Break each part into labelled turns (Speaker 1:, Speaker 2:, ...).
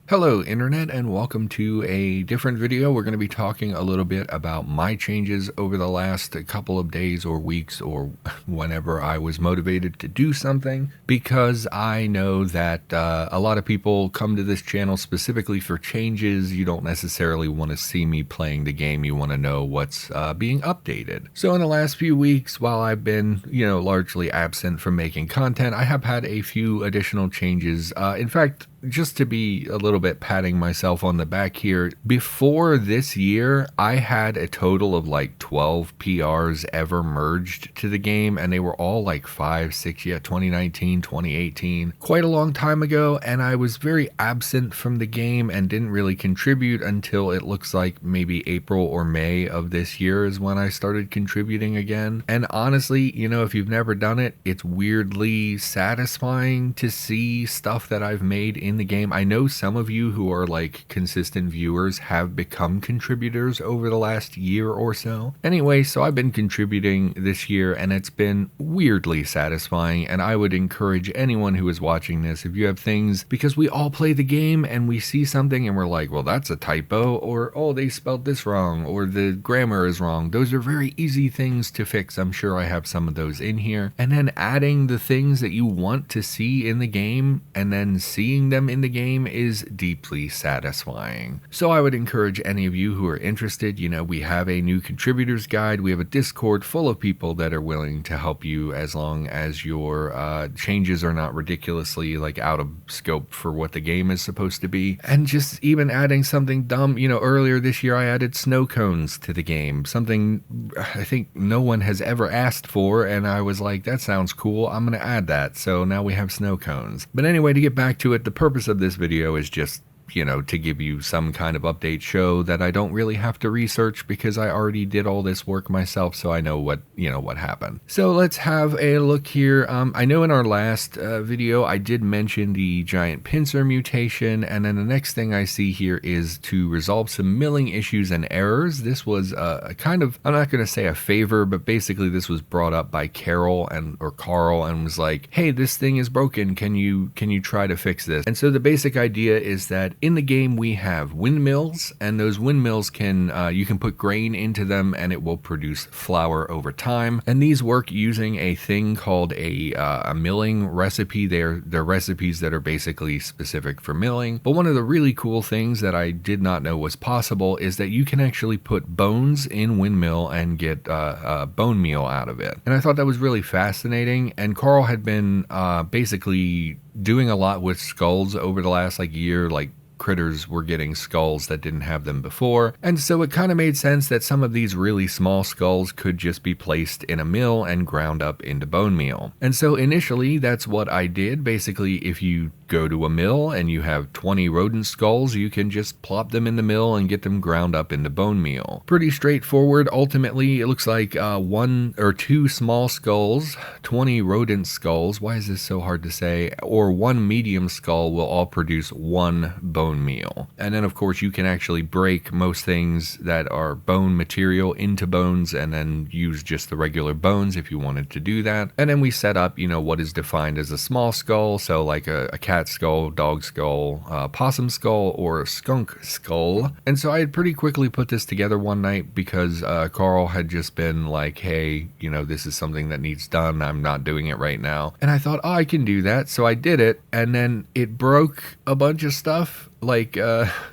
Speaker 1: Hello Internet, and welcome to a different video. We're going to be talking a little bit about my changes over the last couple of days or weeks or whenever I was motivated to do something, because I know that a lot of people come to this channel specifically for changes. You don't necessarily want to see me playing the game. You want to know what's being updated. So in the last few weeks, while I've been, largely absent from making content, I have had a few additional changes. In fact, just to be a little bit patting myself on the back here, before this year, I had a total of like 12 PRs ever merged to the game, and they were all like 5, 6, 2019, 2018, quite a long time ago, and I was very absent from the game and didn't really contribute until it looks like maybe April or May of this year is when I started contributing again. And honestly, if you've never done it, it's weirdly satisfying to see stuff that I've made in the game. I know some of you who are like consistent viewers have become contributors over the last year or so. Anyway, so I've been contributing this year and it's been weirdly satisfying, and I would encourage anyone who is watching this, if you have things, because we all play the game and we see something and we're like, well, that's a typo, or oh, they spelled this wrong, or the grammar is wrong. Those are very easy things to fix. I'm sure I have some of those in here. And then adding the things that you want to see in the game and then seeing them in the game is deeply satisfying. So I would encourage any of you who are interested, we have a new contributors guide. We have a Discord full of people that are willing to help you as long as your changes are not ridiculously like out of scope for what the game is supposed to be. And just even adding something dumb, earlier this year I added snow cones to the game, something I think no one has ever asked for, and I was like, that sounds cool, I'm gonna add that. So now we have snow cones. But anyway, to get back to it, the purpose of this video is just to give you some kind of update show that I don't really have to research because I already did all this work myself, so I know what happened. So let's have a look here. I know in our last video I did mention the giant pincer mutation, and then the next thing I see here is to resolve some milling issues and errors. This was a kind of, I'm not going to say a favor, but basically this was brought up by Carol or Carl and was like, hey, this thing is broken, can you try to fix this? And so the basic idea is that in the game we have windmills, and those windmills can you can put grain into them and it will produce flour over time, and these work using a thing called a milling recipe. They're recipes that are basically specific for milling. But one of the really cool things that I did not know was possible is that you can actually put bones in windmill and get bone meal out of it, and I thought that was really fascinating. And Carl had been basically doing a lot with skulls over the last year. Critters were getting skulls that didn't have them before, and so it kind of made sense that some of these really small skulls could just be placed in a mill and ground up into bone meal. And so initially that's what I did. Basically, if you go to a mill and you have 20 rodent skulls, you can just plop them in the mill and get them ground up into bone meal. Pretty straightforward. Ultimately, it looks like 1 or 2 small skulls, 20 rodent skulls, why is this so hard to say, or 1 medium skull will all produce 1 bone meal. And then of course you can actually break most things that are bone material into bones and then use just the regular bones if you wanted to do that. And then we set up, what is defined as a small skull, so like a cat skull, dog skull, possum skull, or a skunk skull. And so I had pretty quickly put this together one night because Carl had just been like, hey, this is something that needs done, I'm not doing it right now. And I thought, oh, I can do that. So I did it, and then it broke a bunch of stuff.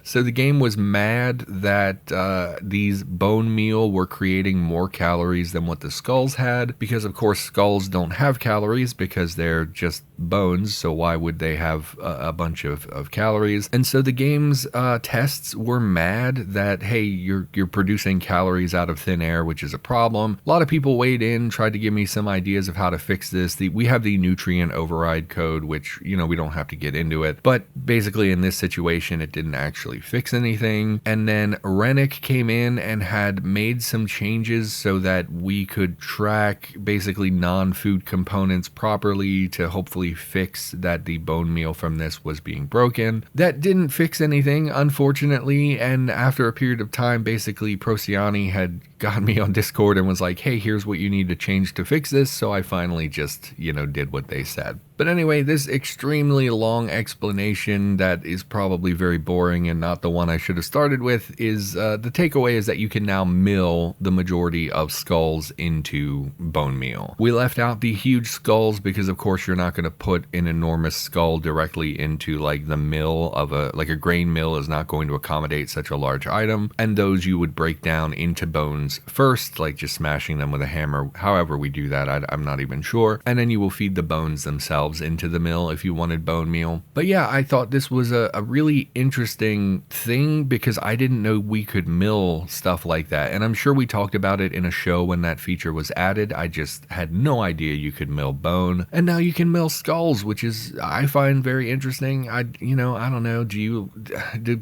Speaker 1: So the game was mad that these bone meal were creating more calories than what the skulls had, because of course skulls don't have calories because they're just bones, so why would they have a bunch of calories? And so the game's tests were mad that, hey, you're producing calories out of thin air, which is a problem. A lot of people weighed in, tried to give me some ideas of how to fix this. We have the nutrient override code, which, we don't have to get into it, but basically in this situation it didn't actually fix anything. And then Rennick came in and had made some changes so that we could track basically non-food components properly to hopefully fix that the bone meal from this was being broken. That didn't fix anything, unfortunately, and after a period of time, basically Prociani had got me on Discord and was like, hey, here's what you need to change to fix this. So I finally just, did what they said. But anyway, this extremely long explanation that is probably very boring and not the one I should have started with is the takeaway is that you can now mill the majority of skulls into bone meal. We left out the huge skulls because of course you're not going to put an enormous skull directly into like the mill of a grain mill is not going to accommodate such a large item, and those you would break down into bones first, like just smashing them with a hammer. However we do that, I'm not even sure. And then you will feed the bones themselves into the mill if you wanted bone meal. But yeah, I thought this was a really interesting thing because I didn't know we could mill stuff like that. And I'm sure we talked about it in a show when that feature was added. I just had no idea you could mill bone. And now you can mill skulls, which is, I find very interesting. I don't know. Do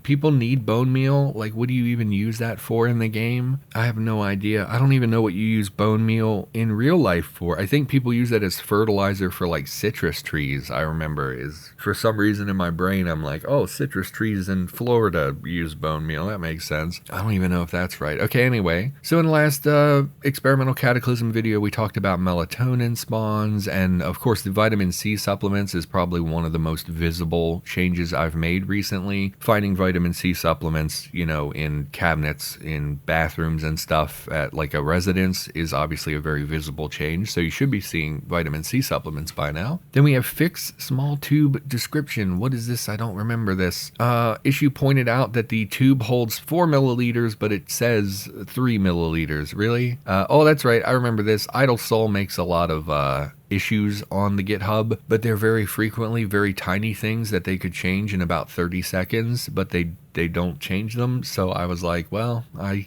Speaker 1: people need bone meal? Like, what do you even use that for in the game? I have no idea. I don't even know what you use bone meal in real life for. I think people use that as fertilizer for like citrus trees. I remember is for some reason in my brain I'm like, oh, citrus trees in Florida use bone meal. That makes sense. I don't even know if that's right. Okay, anyway. So in the last experimental cataclysm video, we talked about melatonin spawns, and of course the vitamin C supplements is probably one of the most visible changes I've made recently. Finding vitamin C supplements, in cabinets, in bathrooms and stuff at like a residence is obviously a very visible change. So you should be seeing vitamin C supplements by now. Then we have fix small tube description. What is this? I don't remember this. Issue pointed out that the tube holds 4 milliliters, but it says 3 milliliters. Really? Oh, that's right. I remember this. Idle Soul makes a lot of issues on the GitHub, but they're very frequently very tiny things that they could change in about 30 seconds, but they don't change them. So I was like, well, I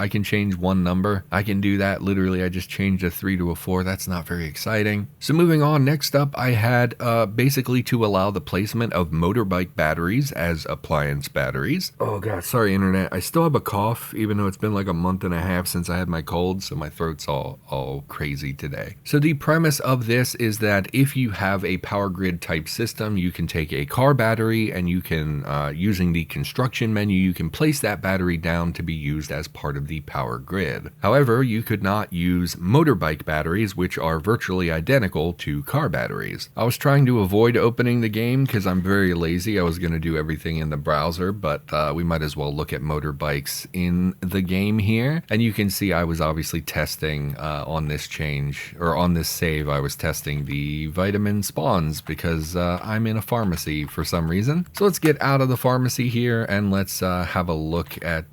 Speaker 1: can change one number. I can do that. Literally, I just changed a 3 to a 4. That's not very exciting. So moving on, next up, I had basically to allow the placement of motorbike batteries as appliance batteries. Oh God, sorry, internet. I still have a cough, even though it's been like a month and a half since I had my cold, so my throat's all crazy today. So the premise of this is that if you have a power grid type system, you can take a car battery and you can, using the construction menu, you can place that battery down to be used as part of the power grid. However, you could not use motorbike batteries, which are virtually identical to car batteries. I was trying to avoid opening the game because I'm very lazy. I was going to do everything in the browser, but we might as well look at motorbikes in the game here. And you can see I was obviously testing on this change, or on this save, I was testing the vitamin spawns because I'm in a pharmacy for some reason. So let's get out of the pharmacy here and let's have a look at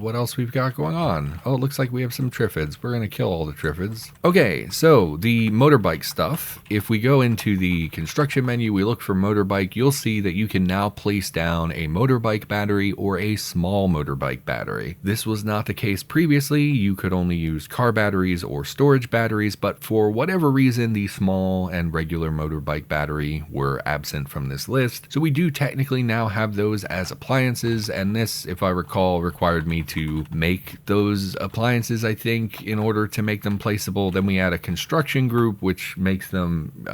Speaker 1: what else we've got going on. Oh, it looks like we have some triffids. We're going to kill all the triffids. Okay, so the motorbike stuff. If we go into the construction menu, we look for motorbike, you'll see that you can now place down a motorbike battery or a small motorbike battery. This was not the case previously. You could only use car batteries or storage batteries, but for whatever reason, the small and regular motorbike battery were absent from this list. So we do technically now have those as appliances, and this, if I recall, required me to make those appliances, I think, in order to make them placeable. Then we add a construction group, which makes them,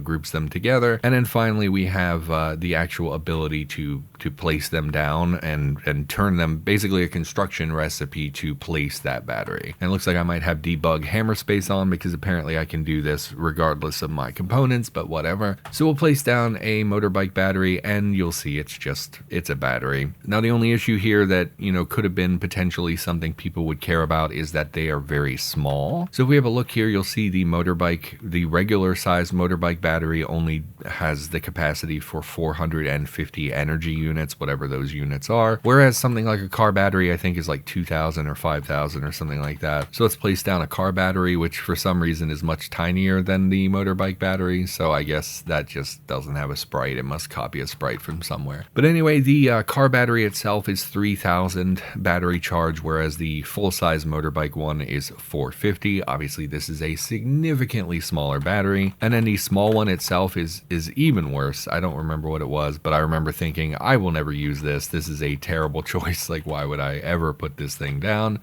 Speaker 1: groups them together. And then finally, we have the actual ability to place them down and turn them, basically a construction recipe to place that battery. And it looks like I might have debug hammer space on because apparently I can do this regardless of my components, but whatever. So we'll place down a motorbike battery and you'll see it's a battery. Now the only issue here that, could have been potentially something people would care about is that they are very small. So if we have a look here, you'll see the motorbike, the regular size motorbike battery only has the capacity for 450 energy units, whatever those units are. Whereas something like a car battery, I think is like 2,000 or 5,000 or something like that. So let's place down a car battery, which for some reason is much tinier than the motorbike battery. So I guess that just doesn't have a sprite. It must copy a sprite from somewhere. But anyway, the car battery itself is 3,000 battery charge, whereas the full-size motorbike one is 450. Obviously, this is a significantly smaller battery. And then the small one itself is even worse. I don't remember what it was, but I remember thinking, I will never use this. This is a terrible choice. Like, why would I ever put this thing down?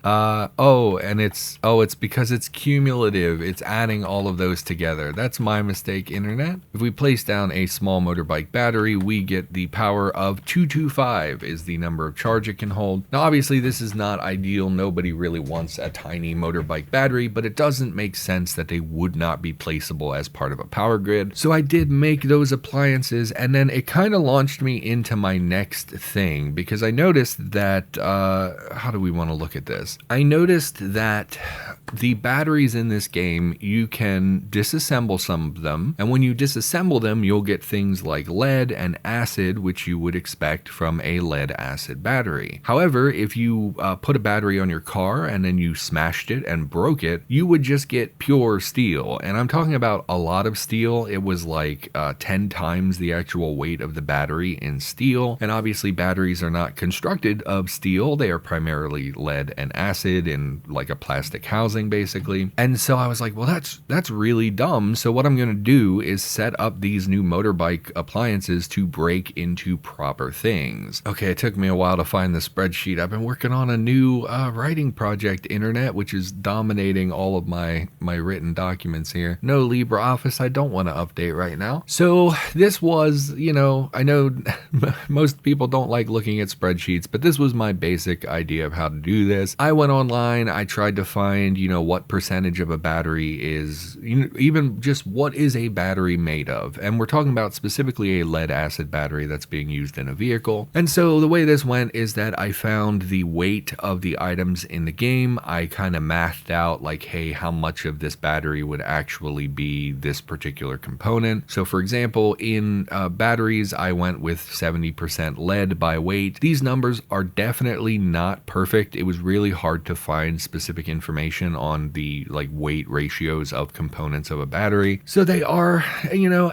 Speaker 1: It's because it's cumulative. It's adding all of those those together. That's my mistake, internet. If we place down a small motorbike battery, we get the power of 225 is the number of charge it can hold. Now, obviously, this is not ideal. Nobody really wants a tiny motorbike battery, but it doesn't make sense that they would not be placeable as part of a power grid. So I did make those appliances, and then it kind of launched me into my next thing, because I noticed that, how do we want to look at this? I noticed that the batteries in this game, you can disassemble some of them, and when you disassemble them, you'll get things like lead and acid, which you would expect from a lead acid battery. However, if you put a battery on your car and then you smashed it and broke it, you would just get pure steel. And I'm talking about a lot of steel. It was like 10 times the actual weight of the battery in steel. And obviously batteries are not constructed of steel. They are primarily lead and acid in like a plastic housing, basically. And so I was like, well, that's really dumb. So what I'm going to do is set up these new motorbike appliances to break into proper things. Okay, it took me a while to find the spreadsheet. I've been working on a new writing project, internet, which is dominating all of my written documents here. No LibreOffice, I don't want to update right now. So this was, I know most people don't like looking at spreadsheets, but this was my basic idea of how to do this. I went online, I tried to find, what percentage of a battery is, even just what is a battery made of. And we're talking about specifically a lead acid battery that's being used in a vehicle. And so the way this went is that I found the weight of the items in the game. I kind of mathed out like, hey, how much of this battery would actually be this particular component. So for example, in batteries, I went with 70% lead by weight. These numbers are definitely not perfect. It was really hard to find specific information on the weight ratios of components of a battery. So they are,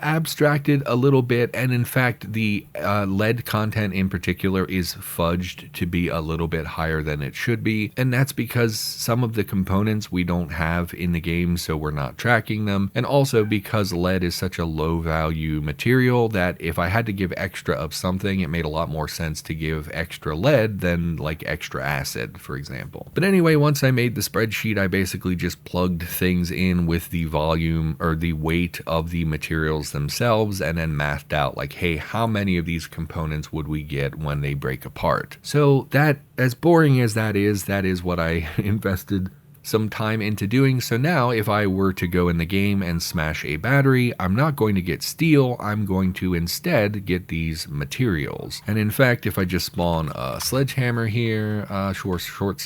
Speaker 1: abstracted a little bit. And in fact, the lead content in particular is fudged to be a little bit higher than it should be. And that's because some of the components we don't have in the game, so we're not tracking them. And also because lead is such a low value material that if I had to give extra of something, it made a lot more sense to give extra lead than like extra acid, for example. But anyway, once I made the spreadsheet, I basically just plugged things in with the volume or the weight of the materials themselves and then mathed out like, hey, how many of these components would we get when they break apart? So that, as boring as that is what I invested some time into doing. So now if I were to go in the game and smash a battery, I'm not going to get steel, I'm going to instead get these materials. And in fact, if I just spawn a sledgehammer here, short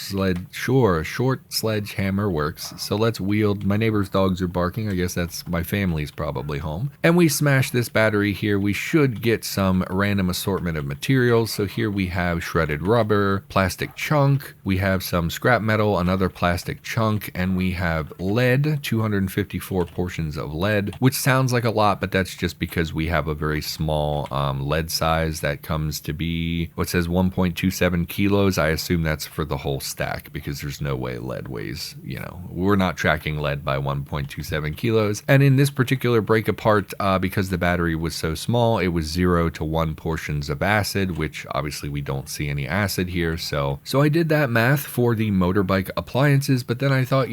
Speaker 1: sledgehammer works. So let's wield, my neighbor's dogs are barking, I guess that's my family's probably home. And we smash this battery here, we should get some random assortment of materials. So here we have shredded rubber, plastic chunk, we have some scrap metal, another plastic chunk, and we have lead, 254 portions of lead, which sounds like a lot, but that's just because we have a very small lead size that comes to be what says 1.27 kilos. I assume that's for the whole stack because there's no way lead weighs, we're not tracking lead by 1.27 kilos. And in this particular break apart, because the battery was so small, it was 0 to 1 portions of acid, which obviously we don't see any acid here. So I did that math for the motorbike appliances, but then I thought,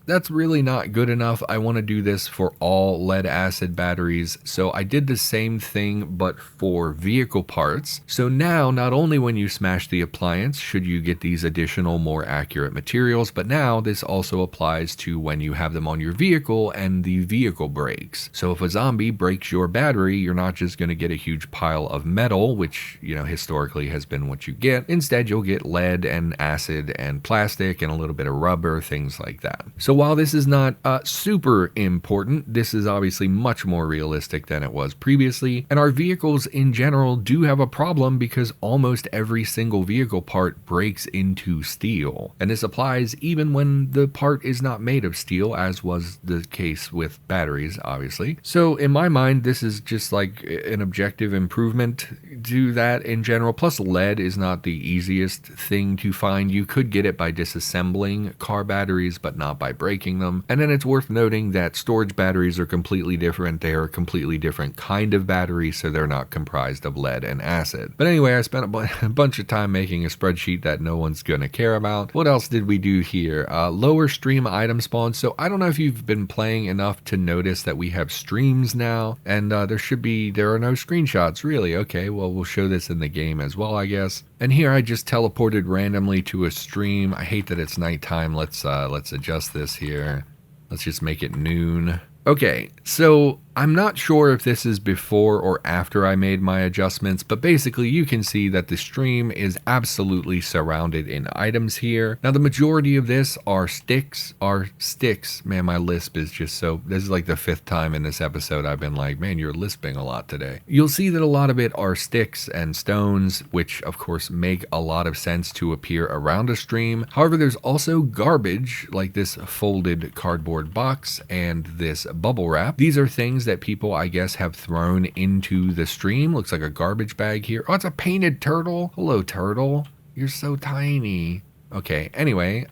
Speaker 1: that's really not good enough. I want to do this for all lead acid batteries. So I did the same thing, but for vehicle parts. So now, not only when you smash the appliance should you get these additional, more accurate materials, but now this also applies to when you have them on your vehicle and the vehicle breaks. So if a zombie breaks your battery, you're not just going to get a huge pile of metal, which, historically has been what you get. Instead, you'll get lead and acid and plastic and a little bit of rubber, things like that. So while this is not super important, this is obviously much more realistic than it was previously. And our vehicles in general do have a problem because almost every single vehicle part breaks into steel. And this applies even when the part is not made of steel, as was the case with batteries, obviously. So in my mind, this is just like an objective improvement to that in general. Plus lead is not the easiest thing to find. You could get it by disassembling cars car batteries, but not by breaking them. And then it's worth noting that storage batteries are completely different. They are a completely different kind of battery, so they're not comprised of lead and acid. But anyway, I spent a bunch of time making a spreadsheet that no one's gonna care about. What else did we do here? Lower stream item spawn. So I don't know if you've been playing enough to notice that we have streams now, and there are no screenshots really. Okay, well, we'll show this in the game as well, I guess. And here I just teleported randomly to a stream. I hate that it's nighttime. Let's adjust this here. Let's just make it noon. Okay, so I'm not sure if this is before or after I made my adjustments, but basically you can see that the stream is absolutely surrounded in items here. Now the majority of this are sticks. Man, my lisp is just so, this is like the 5th time in this episode I've been like, man, you're lisping a lot today. You'll see that a lot of it are sticks and stones, which of course make a lot of sense to appear around a stream. However, there's also garbage like this folded cardboard box and this bubble wrap. These are things that people, I guess, have thrown into the stream. Looks like a garbage bag here. Oh, it's a painted turtle. Hello, turtle. You're so tiny. Okay, anyway,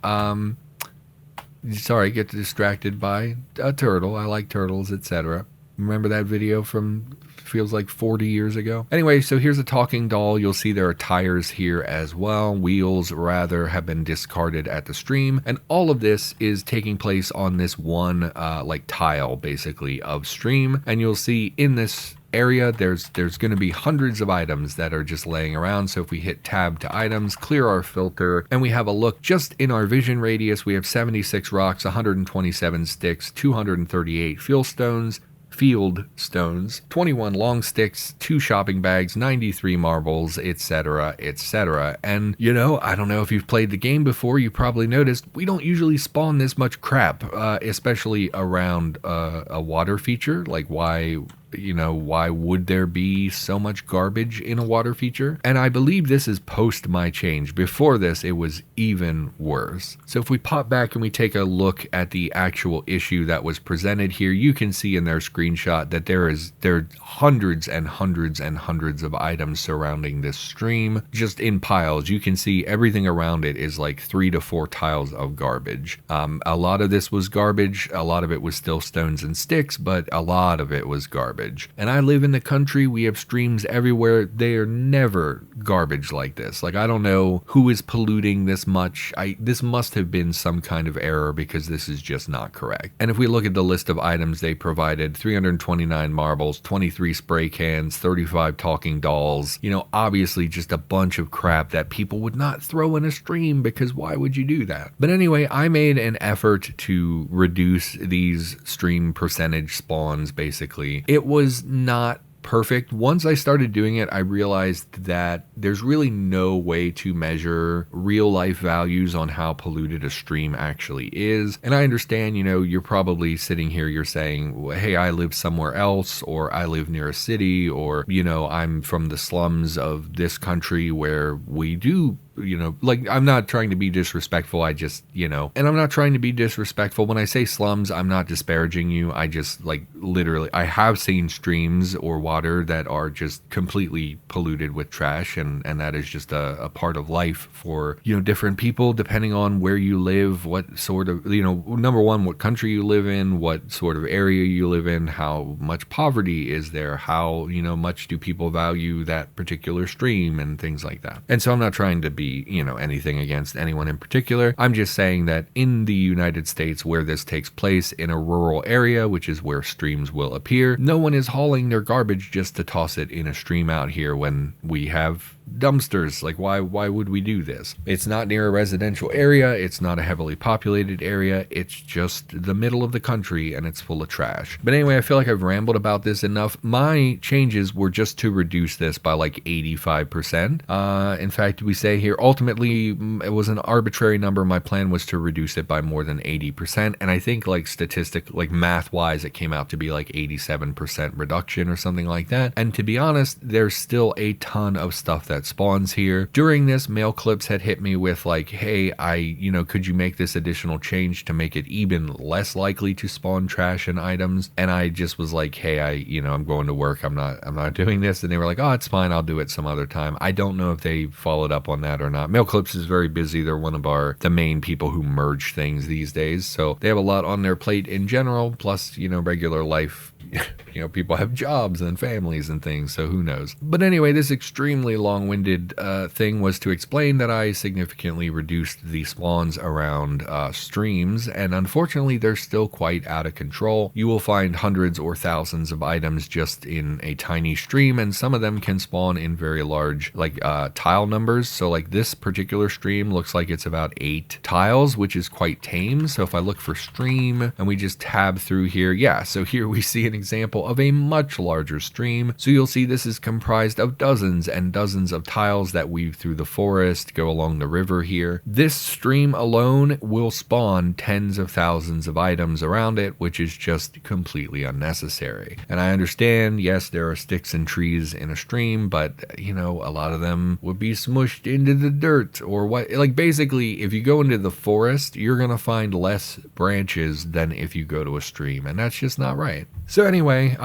Speaker 1: sorry, get distracted by a turtle. I like turtles, etc. Remember that video from feels like 40 years ago? Anyway, so here's a talking doll. You'll see there are tires here as well. Wheels, rather, have been discarded at the stream. And all of this is taking place on this one like tile, basically, of stream. And you'll see in this area there's going to be hundreds of items that are just laying around. So if we hit tab to items, clear our filter, and we have a look just in our vision radius, we have 76 rocks, 127 sticks, 238 field stones, 21 long sticks, 2 shopping bags, 93 marbles, etc., etc. And you know, I don't know if you've played the game before, you probably noticed we don't usually spawn this much crap, especially around a water feature. Like, why would there be so much garbage in a water feature? And I believe this is post my change. Before this, it was even worse. So if we pop back and we take a look at the actual issue that was presented here, you can see in their screenshot that there are hundreds and hundreds and hundreds of items surrounding this stream, just in piles. You can see everything around it is like 3 to 4 tiles of garbage. A lot of this was garbage. A lot of it was still stones and sticks, but a lot of it was garbage. And I live in the country. We have streams everywhere. They are never garbage like this. Like, I don't know who is polluting this much. This must have been some kind of error, because this is just not correct. And if we look at the list of items they provided, 329 marbles, 23 spray cans, 35 talking dolls, obviously just a bunch of crap that people would not throw in a stream, because why would you do that? But anyway, I made an effort to reduce these stream percentage spawns, basically. It was not perfect. Once I started doing it, I realized that there's really no way to measure real life values on how polluted a stream actually is. And I understand, you're probably sitting here, you're saying, hey, I live somewhere else, or I live near a city, or, I'm from the slums of this country where we do, like, I'm not trying to be disrespectful. I just, and I'm not trying to be disrespectful. When I say slums, I'm not disparaging you. I just, like, literally, I have seen streams or water that are just completely polluted with trash, and that is just a part of life for, different people, depending on where you live, what sort of, number one, what country you live in, what sort of area you live in, how much poverty is there, how, much do people value that particular stream, and things like that. And so I'm not trying to be, anything against anyone in particular. I'm just saying that in the United States, where this takes place in a rural area, which is where streams will appear, no one is hauling their garbage just to toss it in a stream out here when we have dumpsters. Like, why would we do this? It's not near a residential area. It's not a heavily populated area. It's just the middle of the country, and it's full of trash. But anyway, I feel like I've rambled about this enough. My changes were just to reduce this by like 85%. In fact, we say here, ultimately, it was an arbitrary number. My plan was to reduce it by more than 80%. And I think, like, math-wise, it came out to be like 87% reduction or something like that. And to be honest, there's still a ton of stuff that spawns here. During this, Mail Clips had hit me with like, hey, could you make this additional change to make it even less likely to spawn trash and items? And I just was like, hey, I'm going to work. I'm not doing this. And they were like, oh, it's fine. I'll do it some other time. I don't know if they followed up on that or not. Mail Clips is very busy. They're one of the main people who merge things these days. So they have a lot on their plate in general, plus, regular life. People have jobs and families and things, so who knows. But anyway, this extremely long-winded thing was to explain that I significantly reduced the spawns around streams, and unfortunately they're still quite out of control. You will find hundreds or thousands of items just in a tiny stream, and some of them can spawn in very large tile numbers. So like this particular stream looks like it's about 8 tiles, which is quite tame. So if I look for stream and we just tab through here, so here we see an example of a much larger stream. So you'll see this is comprised of dozens and dozens of tiles that weave through the forest, go along the river here. This stream alone will spawn tens of thousands of items around it, which is just completely unnecessary. And I understand, yes, there are sticks and trees in a stream, but a lot of them would be smushed into the dirt or what. Like basically, if you go into the forest, you're gonna find less branches than if you go to a stream, and that's just not right. So anyway,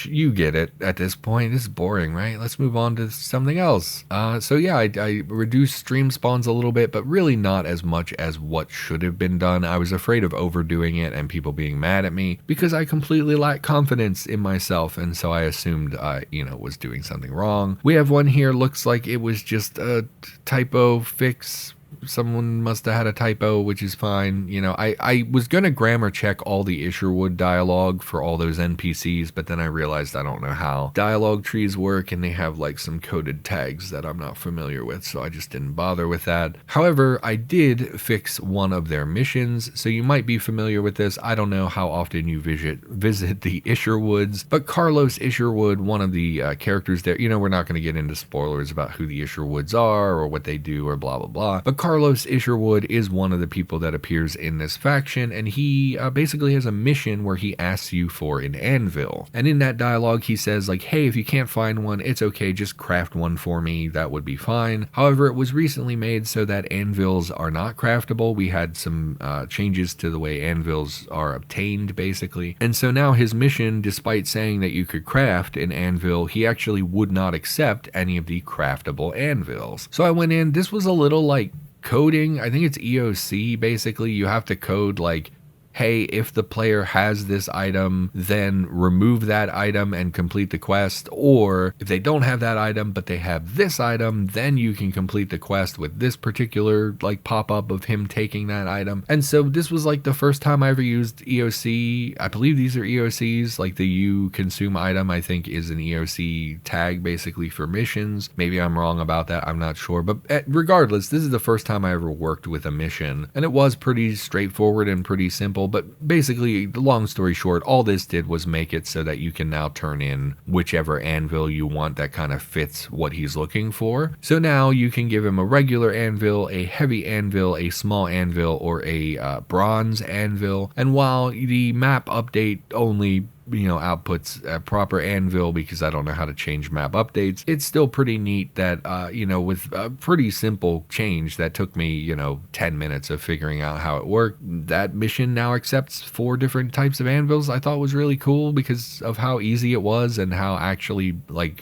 Speaker 1: you get it at this point. This is boring, right? Let's move on to something else. I reduced stream spawns a little bit, but really not as much as what should have been done. I was afraid of overdoing it and people being mad at me because I completely lack confidence in myself, and so I assumed I, was doing something wrong. We have one here, looks like it was just a typo fix. Someone must have had a typo, which is fine. I was going to grammar check all the Isherwood dialogue for all those NPCs, but then I realized I don't know how dialogue trees work, and they have like some coded tags that I'm not familiar with, so I just didn't bother with that. However, I did fix one of their missions, so you might be familiar with this. I don't know how often you visit the Isherwoods, but Carlos Isherwood, one of the characters there, we're not going to get into spoilers about who the Isherwoods are or what they do or blah, blah, blah, but Carlos Isherwood is one of the people that appears in this faction, and he basically has a mission where he asks you for an anvil. And in that dialogue, he says like, hey, if you can't find one, it's okay, just craft one for me, that would be fine. However, it was recently made so that anvils are not craftable. We had some changes to the way anvils are obtained, basically. And so now his mission, despite saying that you could craft an anvil, he actually would not accept any of the craftable anvils. So I went in, this was a little like coding. I think it's EOC. Basically, you have to code like, hey, if the player has this item, then remove that item and complete the quest. Or if they don't have that item, but they have this item, then you can complete the quest with this particular like pop-up of him taking that item. And so this was like the first time I ever used EOC. I believe these are EOCs, like the you consume item, I think is an EOC tag basically for missions. Maybe I'm wrong about that, I'm not sure. But regardless, this is the first time I ever worked with a mission. And it was pretty straightforward and pretty simple. But basically, the long story short, all this did was make it so that you can now turn in whichever anvil you want that kind of fits what he's looking for. So now you can give him a regular anvil, a heavy anvil, a small anvil, or a bronze anvil. And while the map update only outputs a proper anvil because I don't know how to change map updates, it's still pretty neat that, with a pretty simple change that took me, 10 minutes of figuring out how it worked, that mission now accepts 4 different types of anvils. I thought was really cool because of how easy it was and how actually,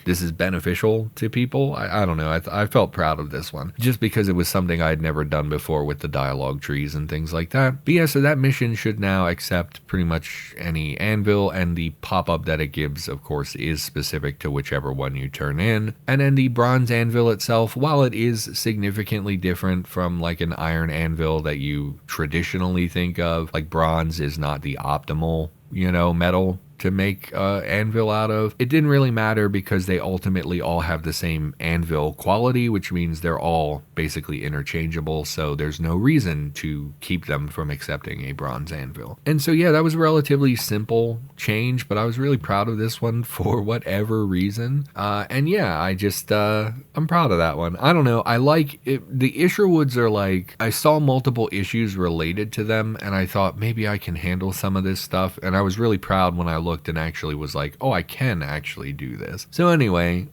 Speaker 1: this is beneficial to people. I don't know. I felt proud of this one just because it was something I had never done before with the dialogue trees and things like that. But yeah, so that mission should now accept pretty much any anvil, and the pop-up that it gives, of course, is specific to whichever one you turn in. And then the bronze anvil itself, while it is significantly different from like an iron anvil that you traditionally think of, like bronze is not the optimal, metal to make anvil out of. It didn't really matter because they ultimately all have the same anvil quality, which means they're all basically interchangeable, so there's no reason to keep them from accepting a bronze anvil. And so yeah, that was a relatively simple change, but I was really proud of this one for whatever reason. And yeah, I'm proud of that one. I don't know, I like it. The Isherwoods are like, I saw multiple issues related to them and I thought maybe I can handle some of this stuff, and I was really proud when I looked looked and actually was like, oh, I can actually do this. So anyway,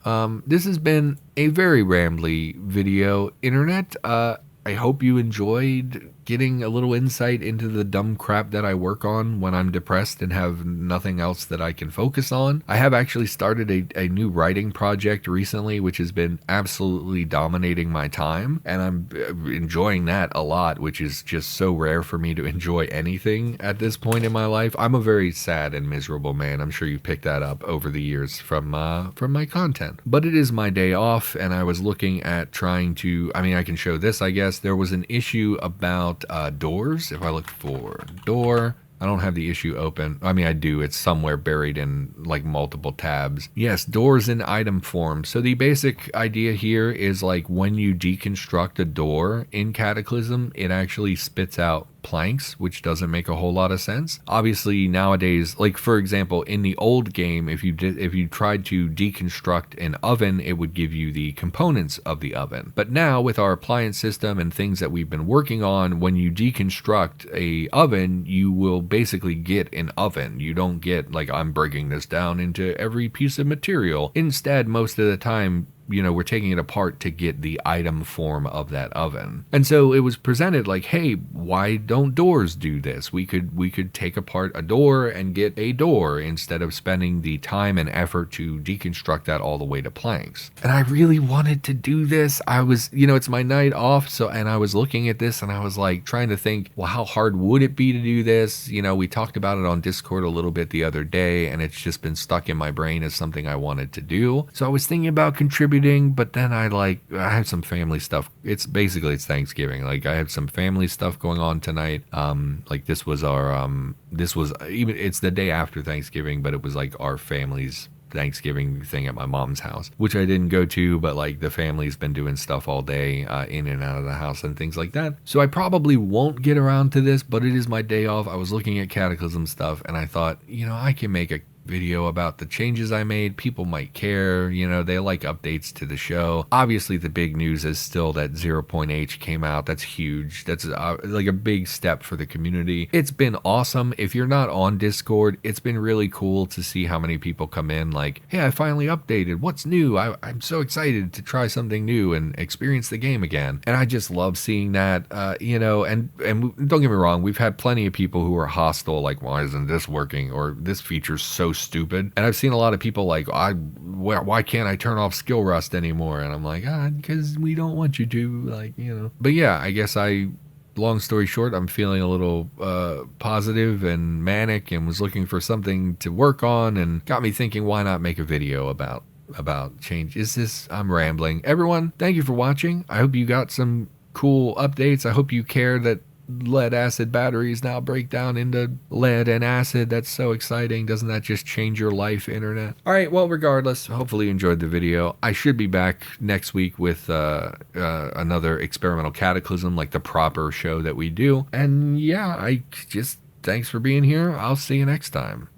Speaker 1: this has been a very rambly video, internet. I hope you enjoyed getting a little insight into the dumb crap that I work on when I'm depressed and have nothing else that I can focus on. I have actually started a new writing project recently, which has been absolutely dominating my time, and I'm enjoying that a lot, which is just so rare for me to enjoy anything at this point in my life. I'm a very sad and miserable man. I'm sure you picked that up over the years from my content. But it is my day off, and I was looking at trying to, I mean, I can show this, I guess. There was an issue about doors. If I look for door, I don't have the issue open. I mean, I do. It's somewhere buried in like multiple tabs. Yes, doors in item form. So the basic idea here is like when you deconstruct a door in Cataclysm, it actually spits out planks, which doesn't make a whole lot of sense. Obviously nowadays, like for example, in the old game, if you tried to deconstruct an oven, it would give you the components of the oven. But now with our appliance system and things that we've been working on, when you deconstruct a oven, you will basically get an oven. You don't get like, I'm breaking this down into every piece of material. Instead, most of the time, you know, we're taking it apart to get the item form of that oven. And so it was presented like, hey, why don't doors do this? We could take apart a door and get a door instead of spending the time and effort to deconstruct that all the way to planks. And I really wanted to do this. I was, you know, it's my night off, so, and I was looking at this and I was like trying to think, well, how hard would it be to do this? You know, we talked about it on Discord a little bit the other day, and it's just been stuck in my brain as something I wanted to do. So I was thinking about contributing, but then I have some family stuff. It's Thanksgiving. Like I have some family stuff going on tonight. Like this was it's the day after Thanksgiving, but it was like our family's Thanksgiving thing at my mom's house, which I didn't go to, but like the family's been doing stuff all day in and out of the house and things like that. So I probably won't get around to this, but it is my day off. I was looking at Cataclysm stuff and I thought, you know, I can make a video about the changes I made. People might care, you know, they like updates to the show. Obviously the big news is still that 0.H came out. That's huge. That's like a big step for the community. It's been awesome. If you're not on Discord, it's been really cool to see how many people come in like, hey, I finally updated. What's new? I'm so excited to try something new and experience the game again. And I just love seeing that, you know, and don't get me wrong, we've had plenty of people who are hostile, like, why isn't this working? Or this feature's so stupid. And I've seen a lot of people like, why can't I turn off skill rust anymore? And I'm like, because we don't want you to, like, you know. But yeah, I guess long story short, I'm feeling a little positive and manic and was looking for something to work on, and got me thinking, why not make a video about change? I'm rambling. Everyone, thank you for watching. I hope you got some cool updates. I hope you care that lead acid batteries now break down into lead and acid. That's so exciting. Doesn't that just change your life, internet? All right, well, regardless, hopefully you enjoyed the video. I should be back next week with another experimental Cataclysm, like the proper show that we do. And yeah, thanks for being here. I'll see you next time.